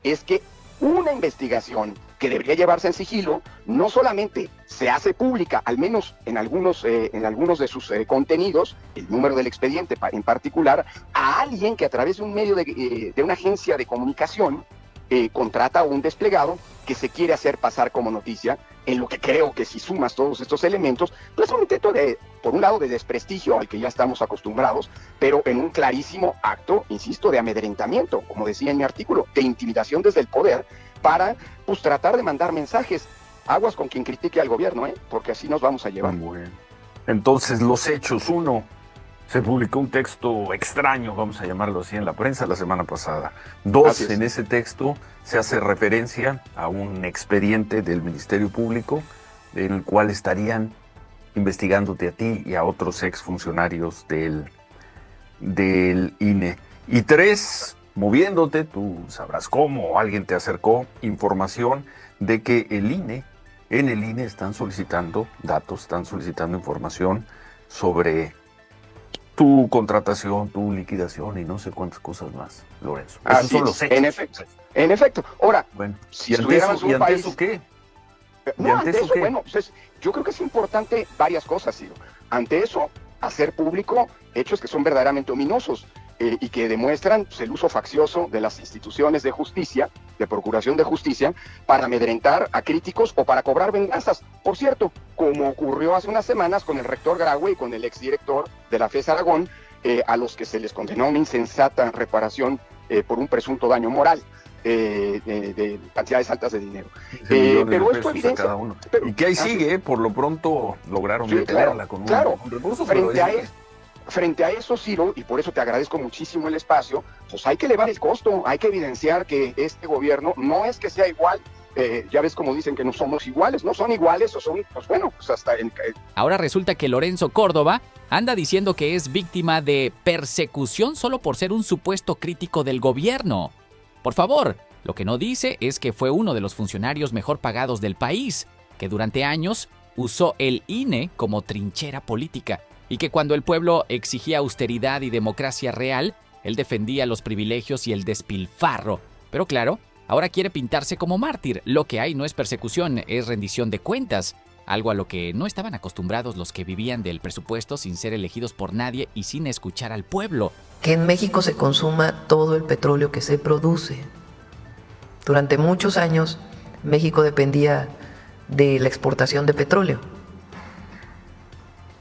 es que una investigación que debería llevarse en sigilo no solamente se hace pública, al menos en algunos de sus contenidos, el número del expediente en particular, a alguien que a través de un medio de una agencia de comunicación contrata a un desplegado que se quiere hacer pasar como noticia, en lo que creo que si sumas todos estos elementos, pues es un intento por un lado, de desprestigio al que ya estamos acostumbrados, pero en un clarísimo acto, insisto, de amedrentamiento, como decía en mi artículo, de intimidación desde el poder, para pues tratar de mandar mensajes. Aguas con quien critique al gobierno, porque así nos vamos a llevar. Bueno. Entonces, los hechos. 1. Se publicó un texto extraño, vamos a llamarlo así, en la prensa la semana pasada. 2, en ese texto se hace referencia a un expediente del Ministerio Público en el cual estarían investigándote a ti y a otros exfuncionarios del INE. Y 3, moviéndote, tú sabrás cómo, alguien te acercó información de que en el INE están solicitando datos, están solicitando información sobre tu contratación, tu liquidación y no sé cuántas cosas más, Lorenzo. Esos son los hechos. En efecto. Ahora, bueno, si estuviéramos en un país... ¿eso qué? No, ante eso, bueno, pues yo creo que es importante varias cosas, Ciro. Ante eso, hacer público hechos que son verdaderamente ominosos y que demuestran pues, el uso faccioso de las instituciones de justicia, de procuración de justicia, para amedrentar a críticos o para cobrar venganzas. Por cierto, como ocurrió hace unas semanas con el rector Graue y con el exdirector de la FES Aragón, a los que se les condenó una insensata reparación por un presunto daño moral. De cantidades altas de dinero. Pero esto evidencia... Cada uno. Y que ahí sigue, por lo pronto lograron detenerla con un recurso. Frente a eso, Ciro, y por eso te agradezco muchísimo el espacio, pues hay que elevar el costo, hay que evidenciar que este gobierno no es que sea igual. Ya ves como dicen que no somos iguales, no son iguales o son, pues bueno, pues hasta... Ahora resulta que Lorenzo Córdoba anda diciendo que es víctima de persecución solo por ser un supuesto crítico del gobierno. Por favor, lo que no dice es que fue uno de los funcionarios mejor pagados del país, que durante años usó el INE como trinchera política y que cuando el pueblo exigía austeridad y democracia real, él defendía los privilegios y el despilfarro. Pero claro, ahora quiere pintarse como mártir. Lo que hay no es persecución, es rendición de cuentas, algo a lo que no estaban acostumbrados los que vivían del presupuesto sin ser elegidos por nadie y sin escuchar al pueblo. Que en México se consuma todo el petróleo que se produce. Durante muchos años, México dependía de la exportación de petróleo.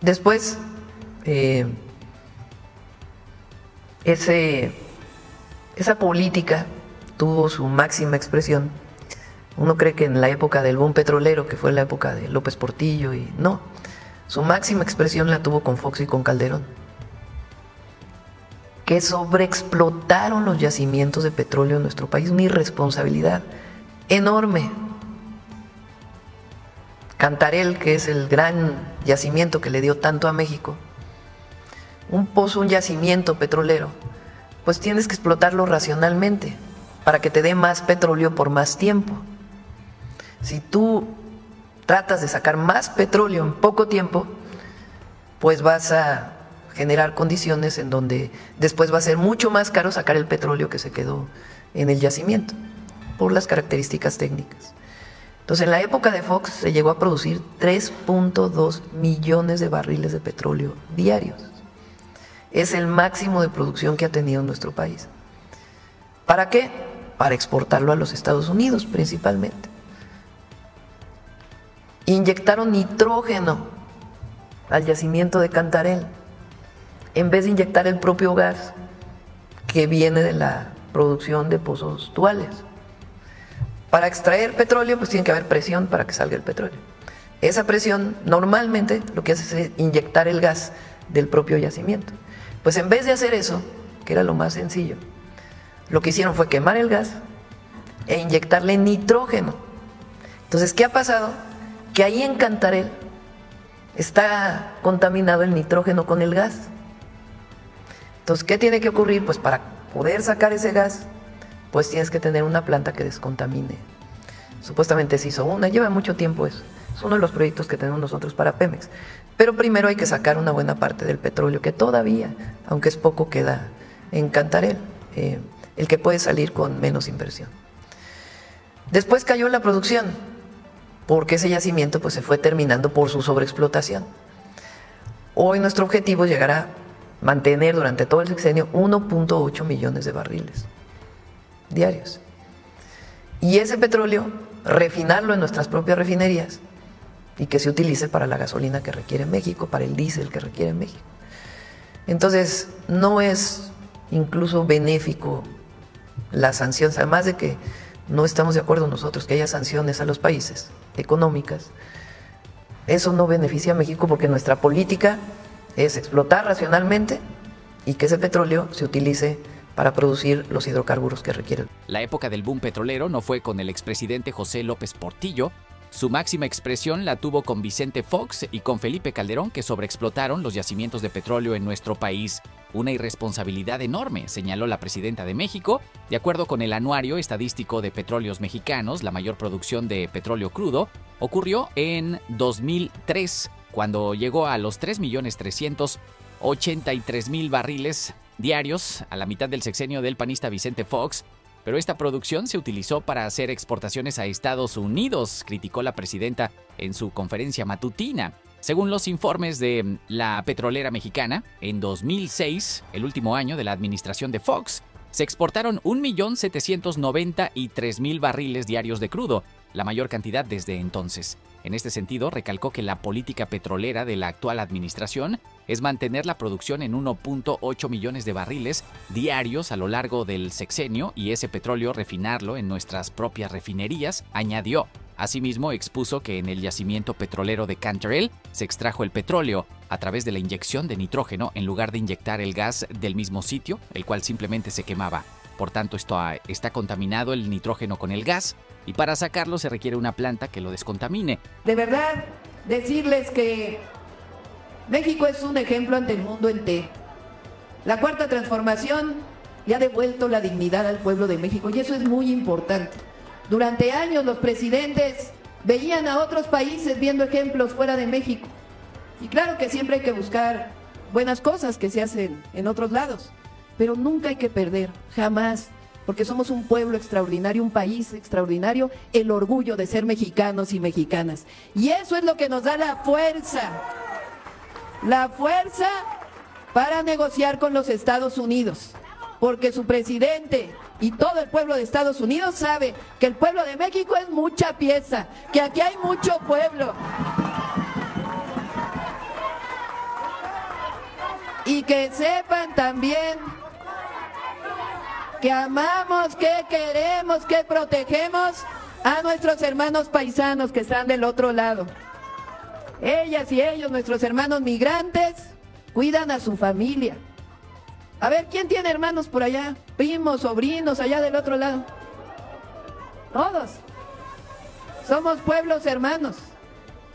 Después, esa política tuvo su máxima expresión. Uno cree que en la época del boom petrolero, que fue la época de López Portillo, y no. Su máxima expresión la tuvo con Fox y con Calderón, que sobreexplotaron los yacimientos de petróleo en nuestro país, una irresponsabilidad enorme. Cantarell, que es el gran yacimiento que le dio tanto a México, un yacimiento petrolero, pues tienes que explotarlo racionalmente para que te dé más petróleo por más tiempo. Si tú tratas de sacar más petróleo en poco tiempo, pues vas a generar condiciones en donde después va a ser mucho más caro sacar el petróleo que se quedó en el yacimiento, por las características técnicas. Entonces, en la época de Fox se llegó a producir 3.2 millones de barriles de petróleo diarios. Es el máximo de producción que ha tenido nuestro país. ¿Para qué? Para exportarlo a los Estados Unidos principalmente. Inyectaron nitrógeno al yacimiento de Cantarell, en vez de inyectar el propio gas que viene de la producción de pozos duales. Para extraer petróleo, pues tiene que haber presión para que salga el petróleo. Esa presión normalmente lo que hace es inyectar el gas del propio yacimiento. Pues en vez de hacer eso, que era lo más sencillo, lo que hicieron fue quemar el gas e inyectarle nitrógeno. Entonces, ¿qué ha pasado? Que ahí en Cantarell está contaminado el nitrógeno con el gas. Entonces, ¿qué tiene que ocurrir? Pues para poder sacar ese gas, pues tienes que tener una planta que descontamine. Supuestamente se hizo una, lleva mucho tiempo eso. Es uno de los proyectos que tenemos nosotros para Pemex. Pero primero hay que sacar una buena parte del petróleo que todavía, aunque es poco, queda en Cantarell, el que puede salir con menos inversión. Después cayó la producción, porque ese yacimiento pues, se fue terminando por su sobreexplotación. Hoy nuestro objetivo es llegar a mantener durante todo el sexenio 1.8 millones de barriles diarios. Y ese petróleo, refinarlo en nuestras propias refinerías y que se utilice para la gasolina que requiere México, para el diésel que requiere México. Entonces, no es incluso benéfico las sanciones, además de que no estamos de acuerdo nosotros que haya sanciones a los países económicas. Eso no beneficia a México porque nuestra política es explotar racionalmente y que ese petróleo se utilice para producir los hidrocarburos que requieren. La época del boom petrolero no fue con el expresidente José López Portillo. Su máxima expresión la tuvo con Vicente Fox y con Felipe Calderón, que sobreexplotaron los yacimientos de petróleo en nuestro país. Una irresponsabilidad enorme, señaló la presidenta de México. De acuerdo con el Anuario Estadístico de Petróleos Mexicanos, la mayor producción de petróleo crudo ocurrió en 2003, cuando llegó a los 3.383.000 barriles diarios a la mitad del sexenio del panista Vicente Fox. Pero esta producción se utilizó para hacer exportaciones a Estados Unidos, criticó la presidenta en su conferencia matutina. Según los informes de la petrolera mexicana, en 2006, el último año de la administración de Fox, se exportaron 1.793.000 barriles diarios de crudo, la mayor cantidad desde entonces. En este sentido, recalcó que la política petrolera de la actual administración es mantener la producción en 1.8 millones de barriles diarios a lo largo del sexenio y ese petróleo refinarlo en nuestras propias refinerías, añadió. Asimismo, expuso que en el yacimiento petrolero de Cantarell se extrajo el petróleo a través de la inyección de nitrógeno en lugar de inyectar el gas del mismo sitio, el cual simplemente se quemaba. Por tanto, está contaminado el nitrógeno con el gas y para sacarlo se requiere una planta que lo descontamine. De verdad, decirles que México es un ejemplo ante el mundo entero. La Cuarta Transformación le ha devuelto la dignidad al pueblo de México y eso es muy importante. Durante años los presidentes veían a otros países viendo ejemplos fuera de México. Y claro que siempre hay que buscar buenas cosas que se hacen en otros lados, pero nunca hay que perder, jamás, porque somos un pueblo extraordinario, un país extraordinario, el orgullo de ser mexicanos y mexicanas. Y eso es lo que nos da la fuerza para negociar con los Estados Unidos, porque su presidente y todo el pueblo de Estados Unidos sabe que el pueblo de México es mucha pieza, que aquí hay mucho pueblo. Y que sepan también que amamos, que queremos, que protegemos a nuestros hermanos paisanos que están del otro lado. Ellas y ellos, nuestros hermanos migrantes, cuidan a su familia. A ver, ¿quién tiene hermanos por allá? Primos, sobrinos, allá del otro lado. Todos. Somos pueblos hermanos.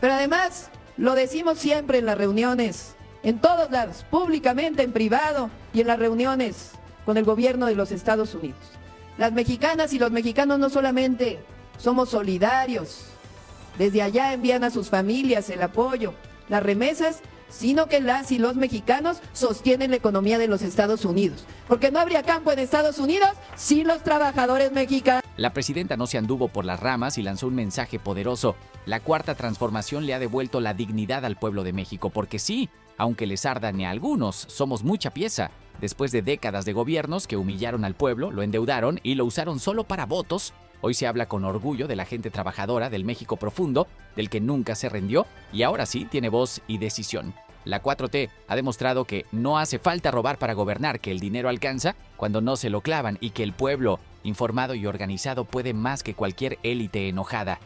Pero además, lo decimos siempre en las reuniones, en todos lados, públicamente, en privado y en las reuniones con el gobierno de los Estados Unidos. Las mexicanas y los mexicanos no solamente somos solidarios, desde allá envían a sus familias el apoyo, las remesas, sino que las y los mexicanos sostienen la economía de los Estados Unidos. Porque no habría campo en Estados Unidos sin los trabajadores mexicanos. La presidenta no se anduvo por las ramas y lanzó un mensaje poderoso. La Cuarta Transformación le ha devuelto la dignidad al pueblo de México, porque sí, aunque les ardan a algunos, somos mucha pieza. Después de décadas de gobiernos que humillaron al pueblo, lo endeudaron y lo usaron solo para votos, hoy se habla con orgullo de la gente trabajadora del México profundo, del que nunca se rindió y ahora sí tiene voz y decisión. La 4T ha demostrado que no hace falta robar para gobernar, que el dinero alcanza cuando no se lo clavan y que el pueblo informado y organizado puede más que cualquier élite enojada.